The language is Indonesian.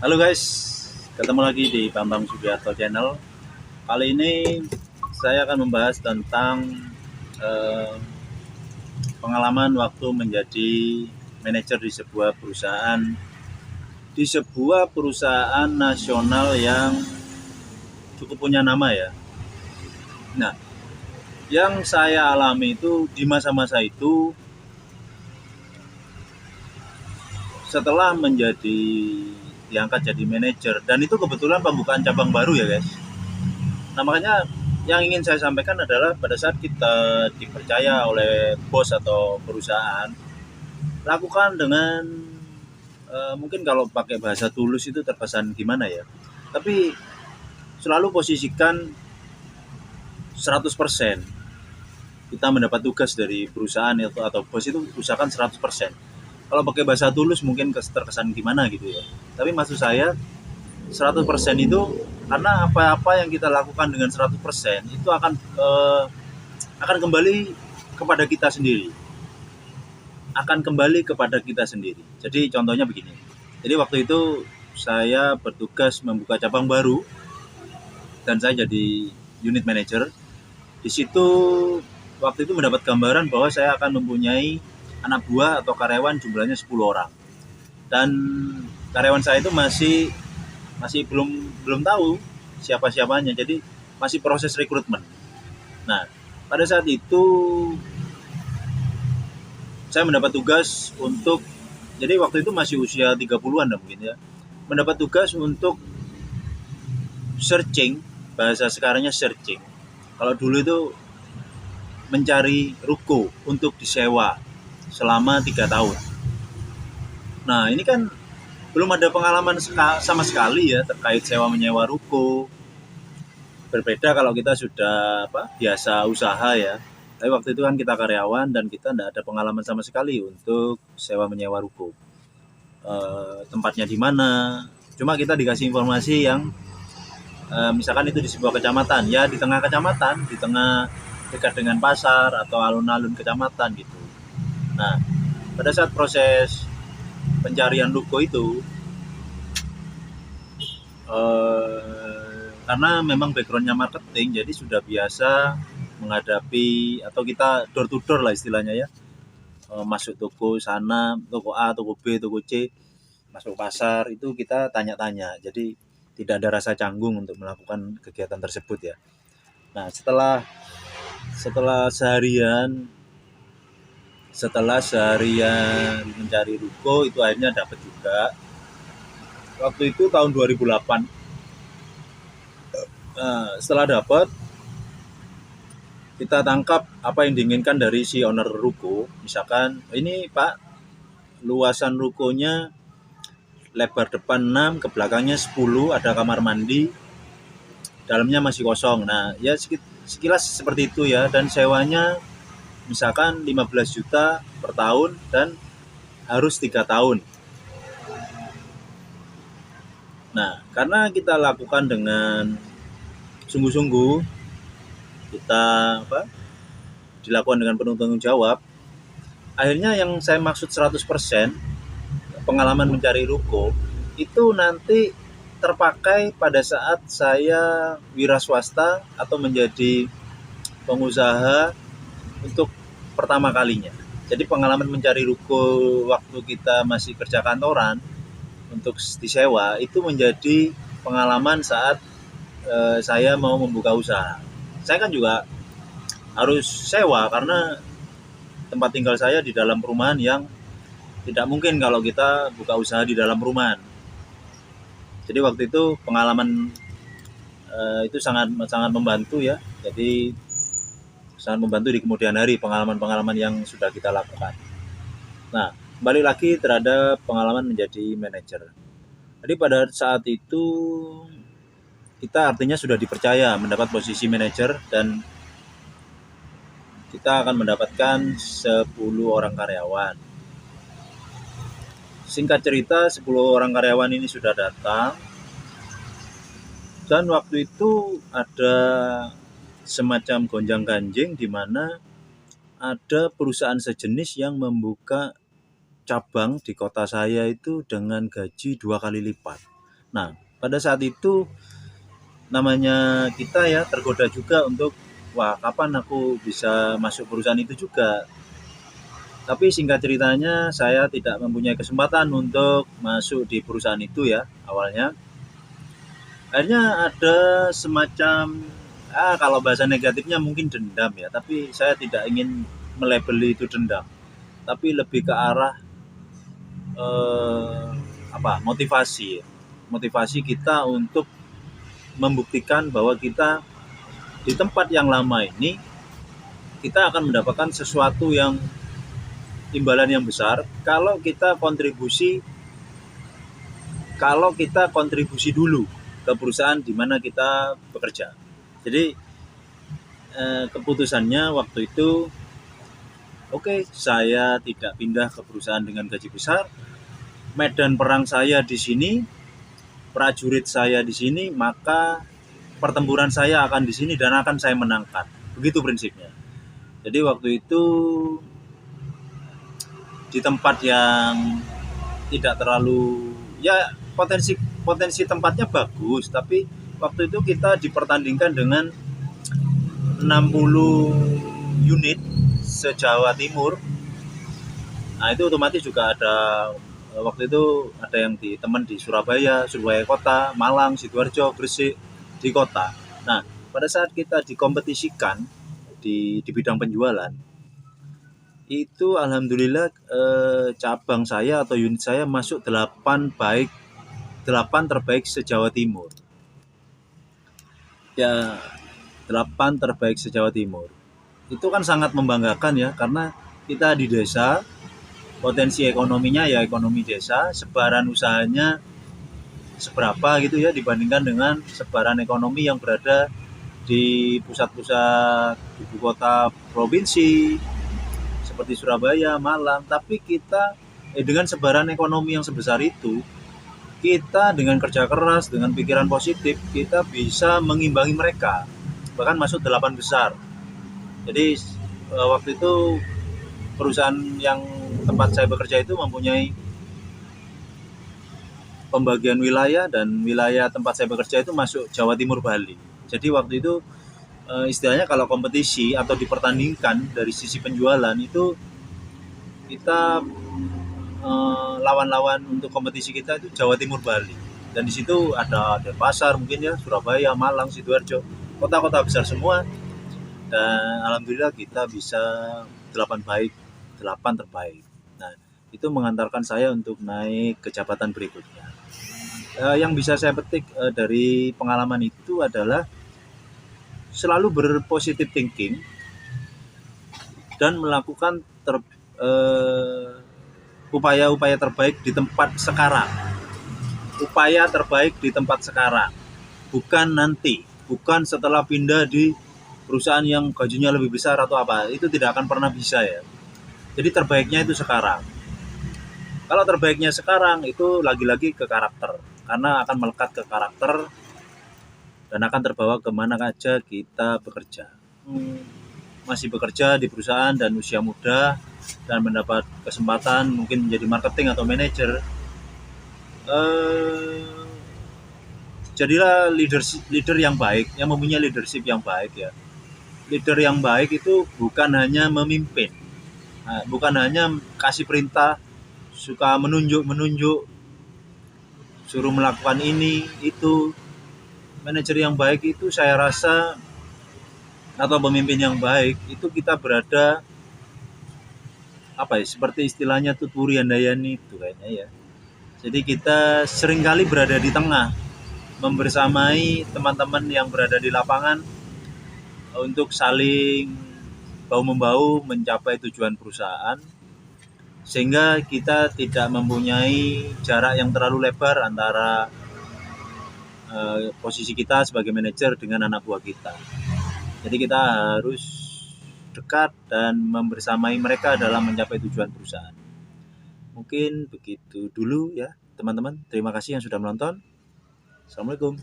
Halo guys, ketemu lagi di Bambang Sugiarto Channel. Kali ini saya akan membahas tentang eh, pengalaman waktu menjadi manajer di sebuah perusahaan nasional yang cukup punya nama ya. Nah, yang saya alami itu di masa-masa itu setelah menjadi diangkat jadi manajer, dan itu kebetulan pembukaan cabang baru ya guys. Nah, makanya yang ingin saya sampaikan adalah pada saat kita dipercaya oleh bos atau perusahaan, lakukan dengan mungkin kalau pakai bahasa tulus itu terkesan gimana ya. Tapi selalu posisikan 100% kita mendapat tugas dari perusahaan atau bos itu usahakan 100%. Kalau pakai bahasa tulus mungkin terkesan gimana gitu ya. Tapi maksud saya 100% itu karena apa-apa yang kita lakukan dengan 100% itu akan kembali kepada kita sendiri. Akan kembali kepada kita sendiri. Jadi contohnya begini. Jadi waktu itu saya bertugas membuka cabang baru dan saya jadi unit manager. Di situ waktu itu mendapat gambaran bahwa saya akan mempunyai anak buah atau karyawan jumlahnya 10 orang. Dan karyawan saya itu masih masih belum belum tahu siapa-siapanya. Jadi masih proses rekrutmen. Nah, pada saat itu saya mendapat tugas untuk, jadi waktu itu masih usia 30-an mungkin ya. Mendapat tugas untuk searching, bahasa sekarangnya searching. Kalau dulu itu mencari ruko untuk disewa selama 3 tahun. Nah, ini kan belum ada pengalaman sama sekali ya terkait sewa menyewa ruko. Berbeda kalau kita sudah biasa usaha ya. Tapi waktu itu kan kita karyawan dan kita tidak ada pengalaman sama sekali untuk sewa menyewa ruko. Tempatnya di mana? Cuma kita dikasih informasi yang misalkan itu di sebuah kecamatan, ya di tengah kecamatan, di tengah dekat dengan pasar atau alun-alun kecamatan gitu. Nah, pada saat proses pencarian ruko itu, karena memang backgroundnya marketing, jadi sudah biasa menghadapi atau kita door to door lah istilahnya ya, masuk toko sana, toko A, toko B, toko C, masuk pasar itu kita tanya-tanya. Jadi tidak ada rasa canggung untuk melakukan kegiatan tersebut ya. Nah, setelah seharian mencari ruko itu akhirnya dapat juga. Waktu itu tahun 2008. Setelah dapat, kita tangkap apa yang diinginkan dari si owner ruko. Misalkan, ini Pak, luasan rukonya lebar depan 6, ke belakangnya 10, ada kamar mandi, dalamnya masih kosong. Nah, ya sekilas seperti itu ya. Dan sewanya misalkan 15 juta per tahun dan harus 3 tahun. Nah, karena kita lakukan dengan sungguh-sungguh, kita dilakukan dengan penuh tanggung jawab, akhirnya yang saya maksud 100% pengalaman mencari ruko itu nanti terpakai pada saat saya wira swasta atau menjadi pengusaha untuk pertama kalinya. Jadi pengalaman mencari ruko waktu kita masih kerja kantoran untuk disewa itu menjadi pengalaman saat saya mau membuka usaha. Saya kan juga harus sewa karena tempat tinggal saya di dalam perumahan yang tidak mungkin kalau kita buka usaha di dalam perumahan. Jadi waktu itu pengalaman itu sangat sangat membantu ya. Jadi sangat membantu di kemudian hari pengalaman-pengalaman yang sudah kita lakukan. Nah, kembali lagi terhadap pengalaman menjadi manajer. Jadi pada saat itu kita artinya sudah dipercaya mendapat posisi manajer dan kita akan mendapatkan 10 orang karyawan. Singkat cerita, 10 orang karyawan ini sudah datang dan waktu itu ada semacam gonjang-ganjing di mana ada perusahaan sejenis yang membuka cabang di kota saya itu dengan gaji 2 kali lipat. Nah, pada saat itu namanya kita ya tergoda juga untuk wah kapan aku bisa masuk perusahaan itu juga. Tapi singkat ceritanya saya tidak mempunyai kesempatan untuk masuk di perusahaan itu ya awalnya. Akhirnya ada semacam kalau bahasa negatifnya mungkin dendam ya, tapi saya tidak ingin melabeli itu dendam. Tapi lebih ke arah eh, motivasi. Motivasi kita untuk membuktikan bahwa kita di tempat yang lama ini kita akan mendapatkan sesuatu yang imbalan yang besar kalau kita kontribusi dulu ke perusahaan di mana kita bekerja. Jadi keputusannya waktu itu saya tidak pindah ke perusahaan dengan gaji besar. Medan perang saya di sini, prajurit saya di sini, maka pertempuran saya akan di sini dan akan saya menangkan. Begitu prinsipnya. Jadi waktu itu di tempat yang tidak terlalu potensi tempatnya bagus, tapi waktu itu kita dipertandingkan dengan 60 unit se-Jawa Timur. Nah, itu otomatis juga ada waktu itu ada yang teman di Surabaya Kota, Malang, Sidoarjo, Gresik di kota. Nah, pada saat kita dikompetisikan di bidang penjualan, itu alhamdulillah cabang saya atau unit saya masuk 8 terbaik se-Jawa Timur. Ya, 8 terbaik se-Jawa Timur. Itu kan sangat membanggakan ya, karena kita di desa, potensi ekonominya ya ekonomi desa, sebaran usahanya seberapa gitu ya dibandingkan dengan sebaran ekonomi yang berada di pusat-pusat ibu kota provinsi seperti Surabaya, Malang. Tapi kita dengan sebaran ekonomi yang sebesar itu, kita dengan kerja keras, dengan pikiran positif, kita bisa mengimbangi mereka, bahkan masuk 8 besar. Jadi waktu itu perusahaan yang tempat saya bekerja itu mempunyai pembagian wilayah, dan wilayah tempat saya bekerja itu masuk Jawa Timur Bali. Jadi waktu itu istilahnya kalau kompetisi atau dipertandingkan dari sisi penjualan itu kita lawan-lawan untuk kompetisi kita itu Jawa Timur Bali. Dan di situ ada Denpasar mungkin ya, Surabaya, Malang, Sidoarjo, kota-kota besar semua. Dan alhamdulillah kita bisa 8 terbaik. Nah, itu mengantarkan saya untuk naik ke jabatan berikutnya. Yang bisa saya petik dari pengalaman itu adalah selalu berpositif thinking dan melakukan upaya-upaya terbaik di tempat sekarang. Upaya terbaik di tempat sekarang, bukan nanti, bukan setelah pindah di perusahaan yang gajinya lebih besar atau apa. Itu tidak akan pernah bisa ya. Jadi terbaiknya itu sekarang. Kalau terbaiknya sekarang itu lagi-lagi ke karakter, karena akan melekat ke karakter dan akan terbawa kemana aja kita bekerja. Masih bekerja di perusahaan dan usia muda dan mendapat kesempatan mungkin menjadi marketing atau manajer, jadilah leader yang baik, yang mempunyai leadership yang baik ya. Leader yang baik itu bukan hanya memimpin, bukan hanya kasih perintah, suka menunjuk, suruh melakukan ini itu. Manajer yang baik itu saya rasa, atau pemimpin yang baik itu kita berada seperti istilahnya tuturi handayani itu kayaknya ya. Jadi kita seringkali berada di tengah, membersamai teman-teman yang berada di lapangan untuk saling bahu-membahu mencapai tujuan perusahaan, sehingga kita tidak mempunyai jarak yang terlalu lebar antara posisi kita sebagai manajer dengan anak buah kita. Jadi kita harus dekat dan membersamai mereka dalam mencapai tujuan perusahaan. Mungkin begitu dulu ya teman-teman. Terima kasih yang sudah menonton. Assalamualaikum.